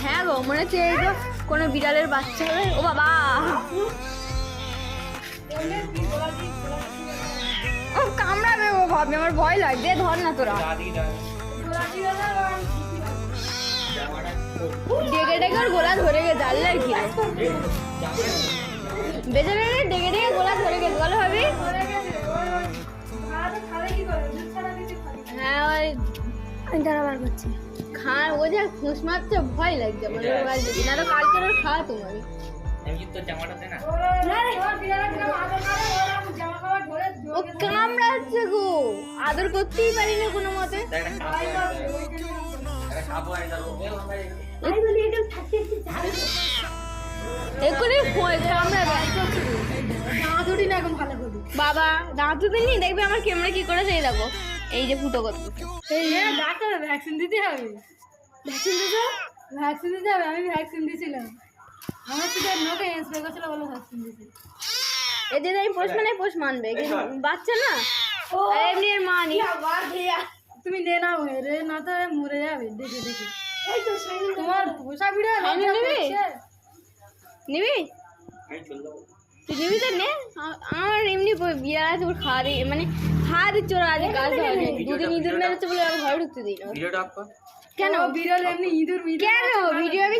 হ্যাঁ গো, মনে হচ্ছে এই তো কোনো বিড়ালের বাচ্চা হবে। ও বাবা, ও কামড়াবে, ও ভাববে, আমার ভয় লাগছে। ধর না তোরা, ডেকে ডেকে ওর গোলা ধরে গেছে। আল্লাহ কি বেঁচে বেড়ে ডেকে ডেকে গোলা ধরে গেছে, বলো ভাবি। হ্যাঁ ওই দাঁড়া বার করছি। খান ও যা খুশ মারছে, ভয় লাগছে আমার। না তো কালকে ওর খাওয়া তোমার ও কামড়াচ্ছে গো, আদর করতেই পারি না কোনো মতে। এক্ষুনি কামড়াবে। দাঁত উঠি না এখন ভালো করে। বাবা দাঁত দিনই দেখবে আমার ক্যামেরা কি করেছে। এই দেখো, এই যে ফুটো কত। এই ডাক্তার ভ্যাকসিন দিতে হবে। ভ্যাকসিন দিতে ভ্যাকসিন দিতে হবে। আমি ভ্যাকসিন দিয়েছিলাম। আমার তো নোকে স্প্রে করেছিল, বলে ভ্যাকসিন দিয়েছি। এই যে আমি পোষ মানে পোষ মানবে, কিন্তু বাচ্চা না এমনি এর মা নি। তুমি নে না রে, না তো মরে যাবে দেখে দেখে। তোমার পোষা বিড়াল নিবি নিবি তুই নিবি তো নে। আমার এমনি বিড়াল আছে, ওর খাওয়া দিই, মানে খাওয়া দিচ্ছে ওরা। আজ কাজ হয়নি, দুদিন ইঁদুর মেরেছে বলে আমি ঘরে ঢুকতে দিই না। কেন বিড়াল এমনি ইঁদুর কেন ভিডিও আমি